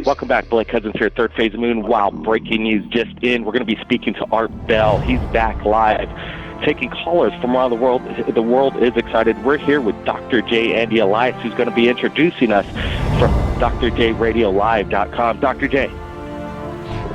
Welcome back, Blake Cousins here at Third Phase Moon. Wow, breaking news just in. We're going to be speaking to Art Bell. He's back live, taking callers from around the world. The world is excited. We're here with Dr. J. Andy Elias, who's going to be introducing us from drjradiolive.com. Dr. J.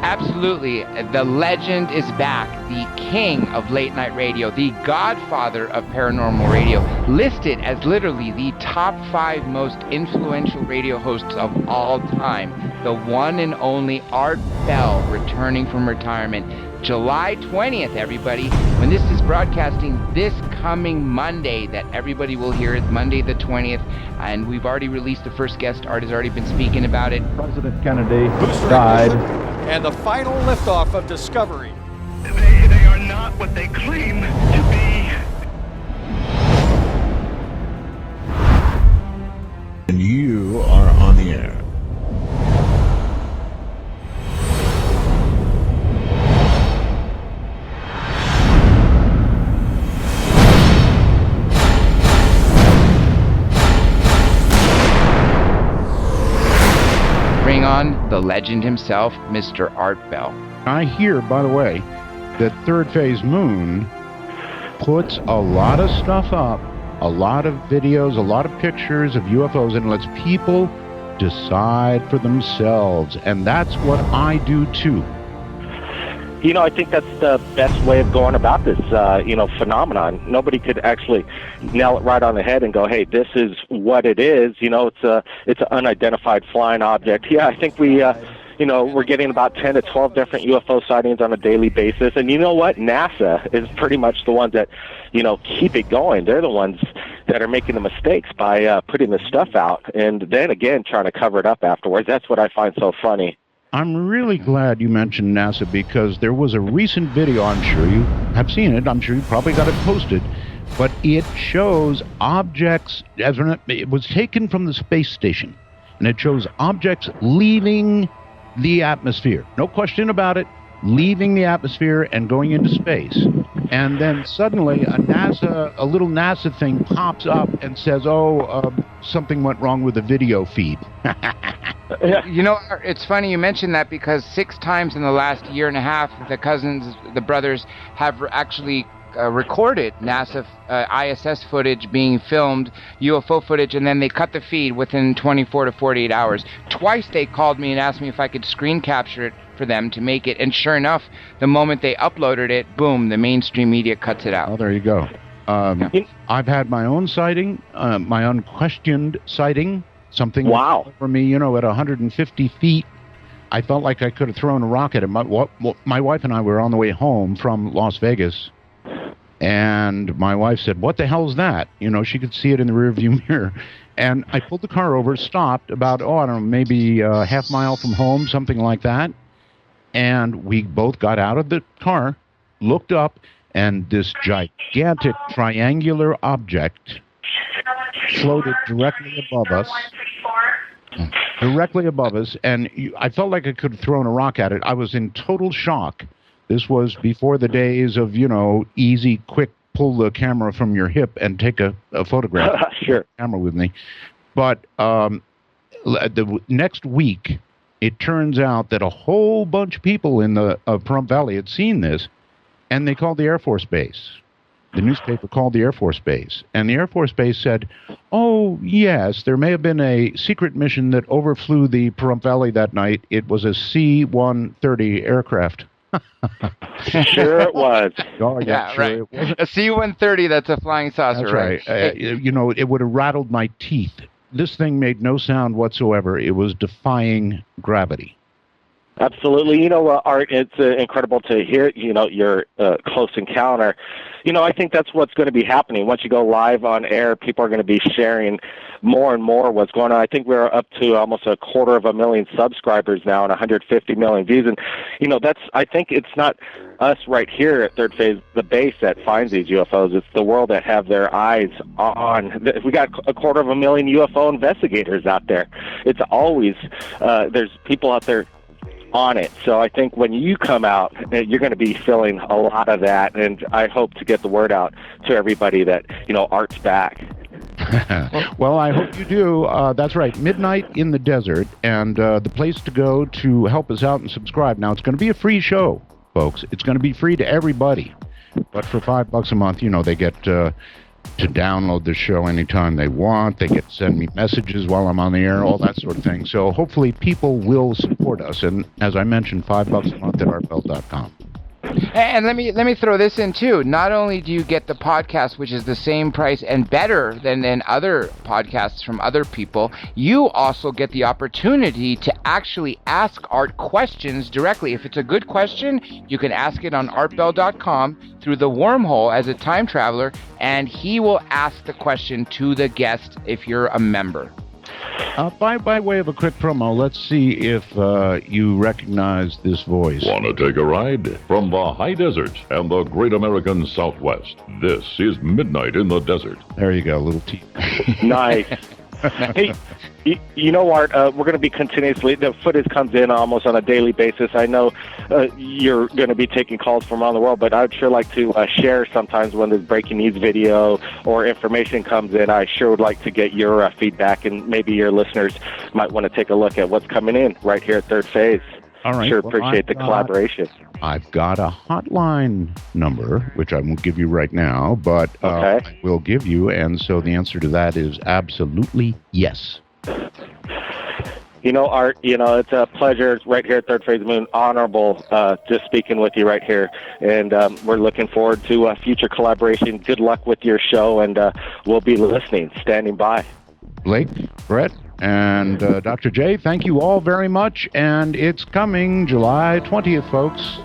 Absolutely. The legend is back. The king of late night radio, the godfather of paranormal radio, listed as literally the top 5 most influential radio hosts of all time. The one and only Art Bell returning from retirement. July 20th, everybody, when this is broadcasting this coming Monday that everybody will hear it, Monday the 20th, and we've already released the first guest. Art has already been speaking about it. President Kennedy died. And the final liftoff of Discovery. They are not what they claim to be. And you are on the air. Bring on the legend himself, Mr. Art Bell. I hear, by the way, that Third Phase Moon puts a lot of stuff up, a lot of videos, a lot of pictures of UFOs, and lets people decide for themselves. And that's what I do too. You know, I think that's the best way of going about this, phenomenon. Nobody could actually nail it right on the head and go, hey, this is what it is. You know, it's an unidentified flying object. Yeah, I think we're getting about 10 to 12 different UFO sightings on a daily basis. And you know what? NASA is pretty much the ones that, keep it going. They're the ones that are making the mistakes by putting the stuff out and then, again, trying to cover it up afterwards. That's what I find so funny. I'm really glad you mentioned NASA because there was a recent video, I'm sure you have seen it, I'm sure you probably got it posted, but it shows objects, it was taken from the space station, and it shows objects leaving the atmosphere. No question about it, leaving the atmosphere and going into space. And then suddenly a little NASA thing pops up and says, something went wrong with the video feed. You know, it's funny you mentioned that because 6 times in the last year and a half, the brothers have actually recorded NASA ISS footage being filmed, UFO footage, and then they cut the feed within 24 to 48 hours. Twice they called me and asked me if I could screen capture it for them to make it, and sure enough, the moment they uploaded it, boom, the mainstream media cuts it out. Oh, there you go. I've had my own sighting, my unquestioned sighting. Something for me, at 150 feet. I felt like I could have thrown a rocket at my wife and I were on the way home from Las Vegas, and my wife said, "What the hell is that?" She could see it in the rearview mirror. And I pulled the car over, stopped about, maybe a half mile from home, something like that. And we both got out of the car, looked up, and this gigantic triangular object floated directly above us, and I felt like I could have thrown a rock at it. I was in total shock. This was before the days of, easy, quick, pull the camera from your hip and take a photograph. Sure. Camera with me. But the next week, it turns out that a whole bunch of people in the Pahrump Valley had seen this, and they called the Air Force Base. The newspaper called the Air Force Base, and the Air Force Base said, "Oh, yes, there may have been a secret mission that overflew the Pahrump Valley that night. It was a C-130 aircraft." Sure it was. Oh, yeah, sure right. It was. A C-130, that's a flying saucer, That's right. It would have rattled my teeth. This thing made no sound whatsoever. It was defying gravity. Absolutely. Art, it's incredible to hear, your close encounter. I think that's what's going to be happening. Once you go live on air, people are going to be sharing more and more what's going on. I think we're up to almost 250,000 subscribers now and 150 million views. And, I think it's not us right here at Third Phase, the base, that finds these UFOs. It's the world that have their eyes on. We got 250,000 UFO investigators out there. It's always, there's people out there on it. So I think when you come out, you're going to be feeling a lot of that, and I hope to get the word out to everybody that, Art's back. Well, I hope you do. That's right, Midnight in the Desert, and the place to go to help us out and subscribe. Now, it's going to be a free show, folks. It's going to be free to everybody. But for $5 a month, they get to download the show anytime they want. They get to send me messages while I'm on the air, all that sort of thing. So hopefully people will support us. And as I mentioned, $5 a month at rpl.com. And let me throw this in too. Not only do you get the podcast, which is the same price and better than other podcasts from other people, you also get the opportunity to actually ask Art questions directly. If it's a good question, you can ask it on artbell.com through the wormhole as a time traveler, and he will ask the question to the guest if you're a member. By way of a quick promo, let's see if you recognize this voice. Want to take a ride? From the high desert and the great American Southwest, this is Midnight in the Desert. There you go, little teeth. Nice. Hey, Art, we're going to be continuously, the footage comes in almost on a daily basis. I know you're going to be taking calls from around the world, but I'd sure like to share sometimes when there's breaking news video or information comes in. I sure would like to get your feedback, and maybe your listeners might want to take a look at what's coming in right here at Third Phase. All right. Sure appreciate the collaboration. I've got a hotline number, which I won't give you right now, but I will give you, and so the answer to that is absolutely yes. Art, it's a pleasure right here at Third Phase Moon. Honorable just speaking with you right here, and we're looking forward to future collaboration. Good luck with your show, and we'll be listening, standing by. Blake, Brett, and Dr. J, thank you all very much, and it's coming July 20th, folks.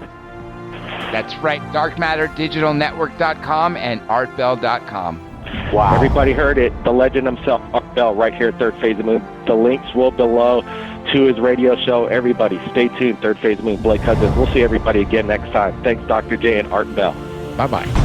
That's right, darkmatterdigitalnetwork.com and artbell.com. Wow. Everybody heard it. The legend himself, Art Bell, right here at Third Phase of Moon. The links will below to his radio show. Everybody, stay tuned. Third Phase of Moon, Blake Cousins. We'll see everybody again next time. Thanks, Dr. J and Art Bell. Bye-bye.